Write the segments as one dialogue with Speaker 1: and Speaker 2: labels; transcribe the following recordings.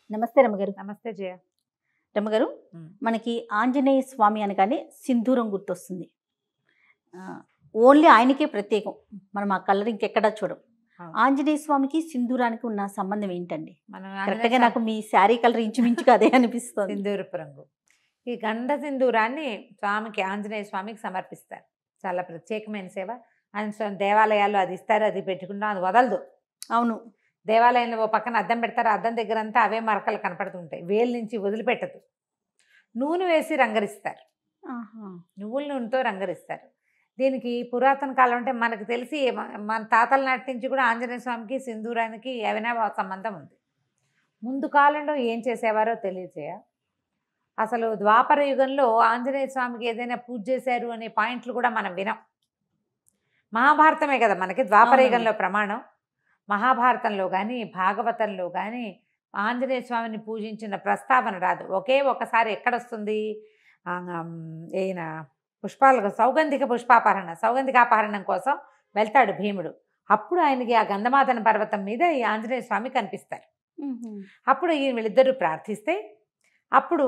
Speaker 1: నమస్తే రమ్మగారు.
Speaker 2: నమస్తే జయ.
Speaker 1: రమ్మగారు, మనకి ఆంజనేయ స్వామి అనగానే సింధూరం గుర్తొస్తుంది. ఓన్లీ ఆయనకే ప్రత్యేకం. మనం ఆ కలర్ ఇంకెక్కడా చూడం. ఆంజనేయ స్వామికి సింధూరానికి ఉన్న సంబంధం ఏంటండి? కరెక్ట్గా నాకు మీ శారీ కలర్ ఇంచుమించుగా అదే అనిపిస్తుంది.
Speaker 2: సింధూరపు రంగు. ఈ గండ సింధూరాన్ని స్వామికి, ఆంజనేయ స్వామికి సమర్పిస్తారు. చాలా ప్రత్యేకమైన సేవ. ఆయన దేవాలయాల్లో అది ఇస్తారు, అది పెట్టుకుంటాం, అది వదలదు.
Speaker 1: అవును,
Speaker 2: దేవాలయంలో ఓ పక్కన అద్దం పెడతారు, అద్దం దగ్గర అంతా అవే మరకలు కనపడుతుంటాయి, వేలు నుంచి వదిలిపెట్టదు. నూనె వేసి రంగరిస్తారు, నువ్వుల నూనెతో రంగరిస్తారు. దీనికి పురాతన కాలం అంటే మనకు తెలిసి మన తాతల నాటి నుంచి కూడా ఆంజనేయ స్వామికి సింధూరానికి ఏమైనా సంబంధం ఉంది. ముందు కాలంలో ఏం చేసేవారో తెలియజేయ. అసలు ద్వాపర యుగంలో ఆంజనేయ స్వామికి ఏదైనా పూజ చేశారు అనే పాయింట్లు కూడా మనం వినం. మహాభారతమే కదా మనకి ద్వాపర యుగంలో ప్రమాణం. మహాభారతంలో కానీ భాగవతంలో కానీ ఆంజనేయ స్వామిని పూజించిన ప్రస్తావన రాదు. ఒకే ఒకసారి ఎక్కడొస్తుంది, ఈయన సౌగంధికాపహరణం కోసం వెళ్తాడు భీముడు. అప్పుడు ఆయనకి ఆ గంధమాదన పర్వతం మీద ఈ ఆంజనేయ స్వామి కనిపిస్తారు. అప్పుడు వీళ్ళిద్దరూ ప్రార్థిస్తే అప్పుడు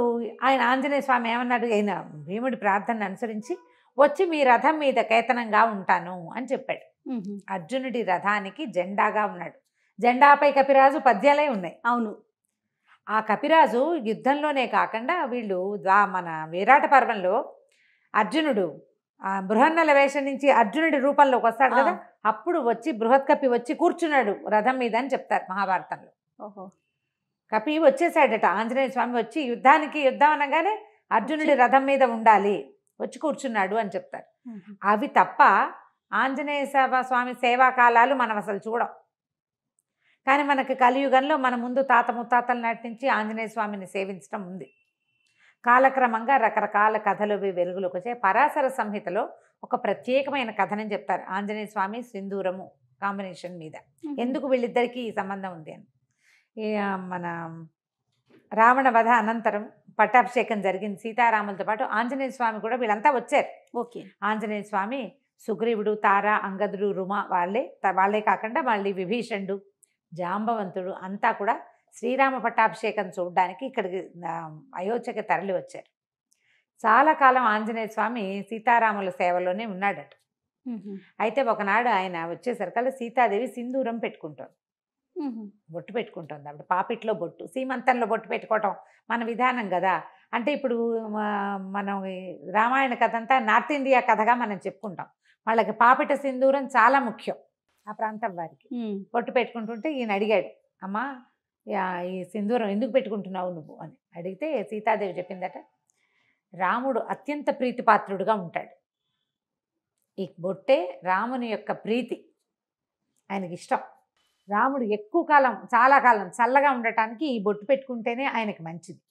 Speaker 2: ఆయన ఆంజనేయ స్వామి ఏమన్నాడు, ఆయన భీముడి ప్రార్థనను అనుసరించి వచ్చి మీ రథం మీద కేతనంగా ఉంటాను అని చెప్పాడు. అర్జునుడి రథానికి జెండాగా ఉన్నాడు. జెండాపై కపిరాజు పద్యాలే ఉన్నాయి.
Speaker 1: అవును,
Speaker 2: ఆ కపిరాజు యుద్ధంలోనే కాకుండా వీళ్ళు మన విరాట పర్వంలో అర్జునుడు బృహన్నల వేషం నుంచి అర్జునుడి రూపంలోకి వస్తాడు కదా, అప్పుడు వచ్చి బృహత్కపి వచ్చి కూర్చున్నాడు రథం మీద అని చెప్తారు మహాభారతంలో. కపి వచ్చేసాడట, ఆంజనేయ స్వామి వచ్చి యుద్ధం అనగానే అర్జునుడి రథం మీద ఉండాలి, వచ్చి కూర్చున్నాడు అని చెప్తారు. అవి తప్ప ఆంజనేయ స్వామి సేవాకాలాలు మనం అసలు చూడం. కానీ మనకి కలియుగంలో మన ముందు తాత ముత్తాతల నాటి నుంచి ఆంజనేయ స్వామిని సేవించడం ఉంది. కాలక్రమంగా రకరకాల కథలు వెలుగులోకి వచ్చాయి. పరాశర సంహితలో ఒక ప్రత్యేకమైన కథనని చెప్తారు ఆంజనేయ స్వామి సింధూరము కాంబినేషన్ మీద. ఎందుకు వీళ్ళిద్దరికీ ఈ సంబంధం ఉంది అని. మన రావణ వధ అనంతరం పట్టాభిషేకం జరిగింది సీతారాములతో పాటు. ఆంజనేయ స్వామి కూడా వీళ్ళంతా వచ్చారు.
Speaker 1: ఓకే,
Speaker 2: ఆంజనేయ స్వామి, సుగ్రీవుడు, తార, అంగదుడు, రుమ వాళ్ళే కాకుండా మళ్ళీ విభీషణుడు, జాంబవంతుడు అంతా కూడా శ్రీరామ పట్టాభిషేకం చూడడానికి ఇక్కడికి అయోధ్యకి తరలి వచ్చారు. చాలా కాలం ఆంజనేయ స్వామి సీతారాముల సేవలోనే ఉన్నాడట. అయితే ఒకనాడు ఆయన వచ్చేసరికల్లా సీతాదేవి సింధూరం పెట్టుకుంటాడు, బొట్టు పెట్టుకుంటుంది. అప్పుడు పాపిట్లో బొట్టు, సీమంతంలో బొట్టు పెట్టుకోవటం మన విధానం కదా. అంటే ఇప్పుడు మనం రామాయణ కథ అంతా నార్త్ ఇండియా కథగా మనం చెప్పుకుంటాం. వాళ్ళకి పాపిట సింధూరం చాలా ముఖ్యం ఆ ప్రాంతం వారికి. బొట్టు పెట్టుకుంటుంటే ఈయన అడిగాడు, అమ్మా ఈ సింధూరం ఎందుకు పెట్టుకుంటున్నావు నువ్వు అని అడిగితే సీతాదేవి చెప్పిందట, రాముడు అత్యంత ప్రీతిపాత్రుడుగా ఉంటాడు, ఈ బొట్టే రాముని యొక్క ప్రీతి, ఆయనకి ఇష్టం. రాముడు ఎక్కువ కాలం, చాలా కాలం చల్లగా ఉండటానికి ఈ బొట్టు పెట్టుకుంటేనే ఆయనకి మంచిది.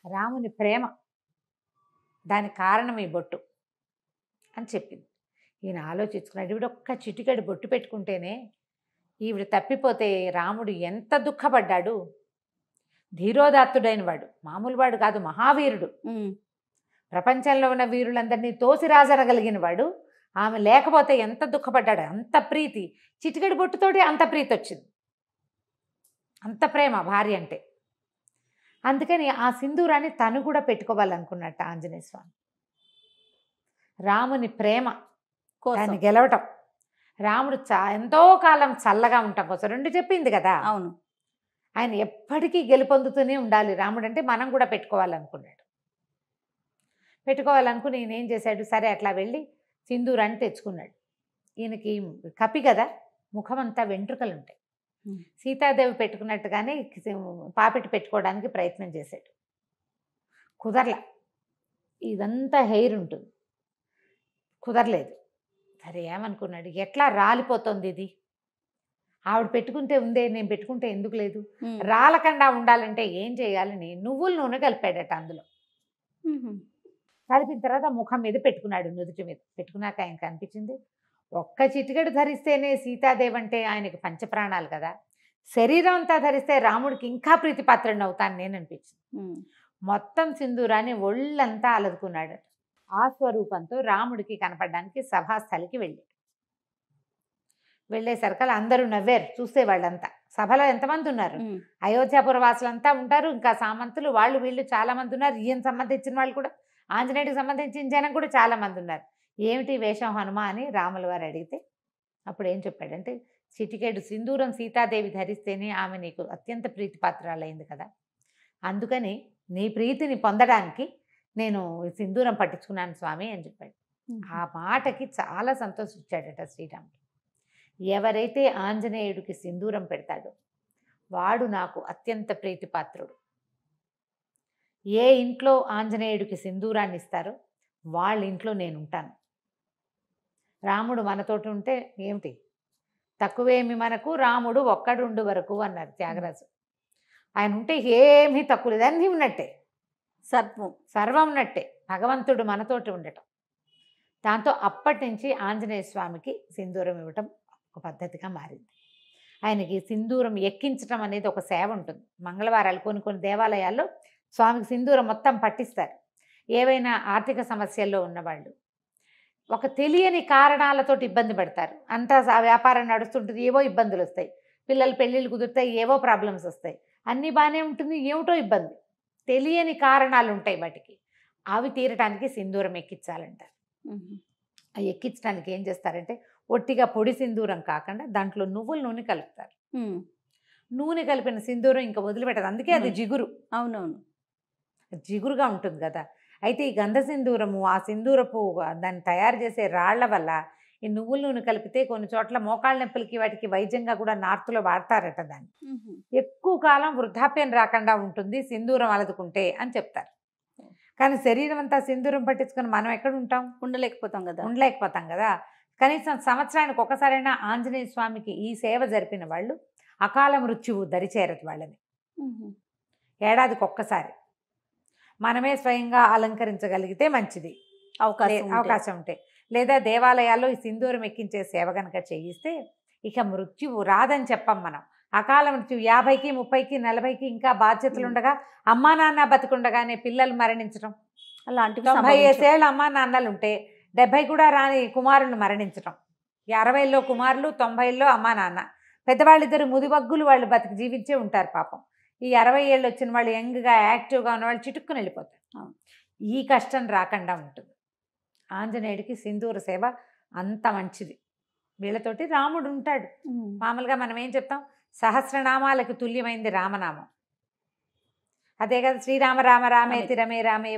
Speaker 2: రాముని ప్రేమ, దానికి కారణం ఈ బొట్టు అని చెప్పింది. ఈయన ఆలోచించుకున్నాడు, ఈవిడ ఒక్క చిటికెడు బొట్టు పెట్టుకుంటేనే ఈవిడ తప్పిపోతే రాముడు ఎంత దుఃఖపడ్డాడు. ధీరోదాత్తుడైన వాడు, మామూలు వాడు కాదు, మహావీరుడు. ప్రపంచంలో ఉన్న వీరులందరినీ తోసిరాజనగలిగిన వాడు. ఆమె లేకపోతే ఎంత దుఃఖపడ్డాడు. అంత ప్రీతి, చిటికెడు బొట్టుతోటి అంత ప్రీతి వచ్చింది, అంత ప్రేమ భార్య అంటే. అందుకని ఆ సింధూరాన్ని తను కూడా పెట్టుకోవాలనుకున్నట్ట ఆంజనేయ స్వామి. రాముని ప్రేమ దాన్ని గెలవటం, రాముడు ఎంతో కాలం చల్లగా ఉండటం కోసం రెండు చెప్పింది కదా.
Speaker 1: అవును,
Speaker 2: ఆయన ఎప్పటికీ గెలుపొందుతూనే ఉండాలి రాముడు అంటే, మనం కూడా పెట్టుకోవాలనుకున్నాడు. పెట్టుకోవాలనుకుని ఈయన ఏం చేశాడు, సరే అట్లా వెళ్ళి సింధూరాన్ని తెచ్చుకున్నాడు. ఈయనకి కపి కదా, ముఖమంతా వెంట్రుకలు ఉంటాయి. సీతాదేవి పెట్టుకున్నట్టుగానే పాపిటి పెట్టుకోవడానికి ప్రయత్నం చేశాడు, కుదరలా. ఇదంతా హెయిర్ ఉంటుంది, కుదరలేదు. సరే ఏమనుకున్నాడు, ఎట్లా రాలిపోతుంది ఇది, ఆవిడ పెట్టుకుంటే ఉందే, నేను పెట్టుకుంటే ఎందుకు లేదు, రాలకుండా ఉండాలంటే ఏం చేయాలని నువ్వుల నూనె కలిపాడట అందులో. కలిపిన తర్వాత ముఖం మీద పెట్టుకున్నాడు, నుదుటి మీద పెట్టుకున్నాక ఆయనకు అనిపించింది, ఒక్క చిటికెడు ధరిస్తేనే సీతాదేవి అంటే ఆయనకి పంచప్రాణాలు కదా, శరీరం అంతా ధరిస్తే రాముడికి ఇంకా ప్రీతిపాత్రుడిని అవుతాను నేను అనిపించింది. మొత్తం సింధూరాన్ని ఒళ్ళంతా అలదుకున్నాడట. ఆ స్వరూపంతో రాముడికి కనపడడానికి సభాస్థలికి వెళ్ళాడు. వెళ్ళేసరికి అందరూ నవ్వారు చూస్తే వాళ్ళంతా. సభలో ఎంతమంది ఉన్నారు, అయోధ్యాపుర వాసులంతా ఉంటారు, ఇంకా సామంతులు వాళ్ళు వీళ్ళు చాలా మంది ఉన్నారు, ఈయన సంబంధించిన వాళ్ళు కూడా, ఆంజనేయుడికి సంబంధించిన జనం కూడా చాలా మంది ఉన్నారు. ఏమిటి వేషం హనుమ అని రాముల వారు అడిగితే అప్పుడు ఏం చెప్పాడంటే, చిటికేడు సింధూరం సీతాదేవి ధరిస్తేనే ఆమె నీకు అత్యంత ప్రీతిపాత్రాలైంది కదా, అందుకని నీ ప్రీతిని పొందడానికి నేను సింధూరం పట్టించుకున్నాను స్వామి అని చెప్పాడు. ఆ మాటకి చాలా సంతోషించాడట శ్రీరాముడు. ఎవరైతే ఆంజనేయుడికి సింధూరం పెడతాడో వాడు నాకు అత్యంత ప్రీతిపాత్రుడు. ఏ ఇంట్లో ఆంజనేయుడికి సింధూరాన్ని ఇస్తారో వాళ్ళ ఇంట్లో నేను ఉంటాను. రాముడు మనతోటి ఉంటే ఏమిటి తక్కువేమి మనకు, రాముడు ఒక్కడుండు వరకు అన్నారు త్యాగరాజు. ఆయన ఉంటే ఏమీ తక్కువ లేదు, అన్నీ ఉన్నట్టే, సర్వం ఉన్నట్టే, భగవంతుడు మనతోటి ఉండటం. దాంతో అప్పటి నుంచి ఆంజనేయ స్వామికి సింధూరం ఇవ్వటం ఒక పద్ధతిగా మారింది. ఆయనకి సింధూరం ఎక్కించటం అనేది ఒక సేవ ఉంటుంది. మంగళవారాలు కొన్ని దేవాలయాల్లో స్వామికి సింధూరం మొత్తం పట్టిస్తారు. ఏవైనా ఆర్థిక సమస్యల్లో ఉన్నవాళ్ళు ఒక తెలియని కారణాలతోటి ఇబ్బంది పడతారు. అంతా వ్యాపారం నడుస్తుంటుంది, ఏవో ఇబ్బందులు వస్తాయి, పిల్లలు పెళ్ళిళ్ళు కుదురుతాయి, ఏవో ప్రాబ్లమ్స్ వస్తాయి, అన్నీ బాగానే ఉంటుంది, ఏమిటో ఇబ్బంది, తెలియని కారణాలు ఉంటాయి వాటికి. అవి తీరటానికి సింధూరం ఎక్కించాలంటారు. అవి ఎక్కించడానికి ఏం చేస్తారంటే ఒట్టిగా పొడి సింధూరం కాకుండా దాంట్లో నువ్వుల నూనె కలుపుతారు. నూనె కలిపిన సింధూరం ఇంకా వదిలిపెట్టదు, అందుకే అది జిగురు.
Speaker 1: అవునవును,
Speaker 2: జిగురుగా ఉంటుంది కదా. అయితే ఈ గంధ సింధూరము, ఆ సింధూరపు దాన్ని తయారు చేసే రాళ్ల వల్ల ఈ నువ్వుల నూనె కలిపితే కొన్ని చోట్ల మోకాళ్ళ నొప్పులకి వాటికి వైద్యంగా కూడా నార్త్లో వాడతారట. దాన్ని ఎక్కువ కాలం వృద్ధాప్యం రాకుండా ఉంటుంది సింధూరం అలదుకుంటే అని చెప్తారు. కానీ శరీరం అంతా సింధూరం పట్టించుకొని మనం ఎక్కడ ఉంటాం, ఉండలేకపోతాం కదా. కనీసం సంవత్సరానికి ఒకసారైనా ఆంజనేయ స్వామికి ఈ సేవ జరిపిన వాళ్ళు అకాల మృత్యువు దరిచేరదు వాళ్ళని. ఏడాదికి ఒక్కసారి మనమే స్వయంగా అలంకరించగలిగితే మంచిది, అవకాశం ఉంటే. లేదా దేవాలయాల్లో ఈ సింధూరం ఎక్కించే సేవ కనుక చేయిస్తే ఇక మృత్యువు రాదని చెప్పం మనం. అకాల మృత్యు 50కి 30కి 40కి ఇంకా బాధ్యతలు ఉండగా అమ్మా నాన్న బతికుండగానే పిల్లలు మరణించడం,
Speaker 1: అలాంటివి
Speaker 2: 95 ఏళ్ళ అమ్మా నాన్నలు ఉంటే 70 కూడా రాని కుమారులు మరణించడం, 60లో కుమారులు 90లో అమ్మా నాన్న, పెద్దవాళ్ళిద్దరు ముదిబగ్గులు వాళ్ళు బతికి జీవించే ఉంటారు పాపం. ఈ 60 ఏళ్ళు వచ్చిన వాళ్ళు యంగ్గా యాక్టివ్గా ఉన్న వాళ్ళు చిటుక్కుని వెళ్ళిపోతారు. ఈ కష్టం రాకుండా ఉంటుంది. ఆంజనేయుడికి సింధూర సేవ అంత మంచిది. వీళ్ళతోటి రాముడు ఉంటాడు. మామూలుగా మనం ఏం చెప్తాం, సహస్రనామాలకు తుల్యమైంది రామనామం. అదే కదా, శ్రీరామ రామ రామేతి రమే రామే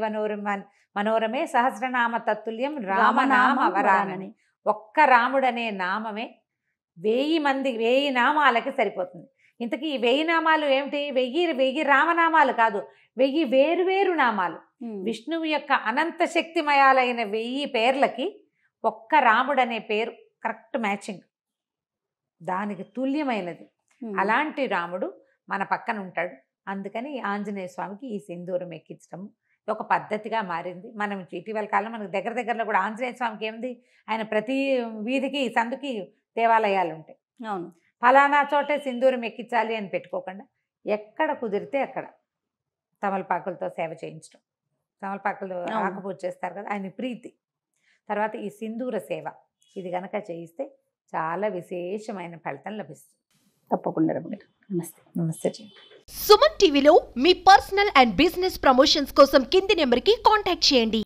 Speaker 2: మనోరమే సహస్రనామ తత్తుల్యం రామనామ వరానని. ఒక్క రాముడు అనే నామమే 1000 నామాలకి సరిపోతుంది. ఇంతకీ ఈ 1000 నామాలు ఏమిటి? 1000 రామనామాలు కాదు, 1000 వేరు నామాలు. విష్ణువు యొక్క అనంత శక్తిమయాలైన 1000 పేర్లకి ఒక్క రాముడు అనే పేరు కరెక్ట్ మ్యాచింగ్, దానికి తుల్యమైనది. అలాంటి రాముడు మన పక్కన ఉంటాడు. అందుకని ఆంజనేయ స్వామికి ఈ సింధూరం ఎక్కించడం ఒక పద్ధతిగా మారింది. మనం ఇటీవల కాలం మనకు దగ్గరలో కూడా ఆంజనేయ స్వామికి ఏముంది, ఆయన ప్రతి వీధికి సందుకి దేవాలయాలు ఉంటాయి.
Speaker 1: అవును,
Speaker 2: ఫలానా చోటే సింధూరం ఎక్కించాలి అని పెట్టుకోకుండా ఎక్కడ కుదిరితే అక్కడ తమలపాకులతో సేవ చేయించడం. తమలపాకులు ఆకుపూజ చేస్తారు కదా, ఆయన ప్రీతి. తర్వాత ఈ సింధూర సేవ ఇది కనుక చేయిస్తే చాలా విశేషమైన ఫలితం లభిస్తుంది.
Speaker 1: తప్పకుండా.
Speaker 2: నమస్తే.
Speaker 3: సుమన్ టీవీలో మీ పర్సనల్ అండ్ బిజినెస్ ప్రమోషన్స్ కోసం కింది నెంబర్కి కాంటాక్ట్ చేయండి.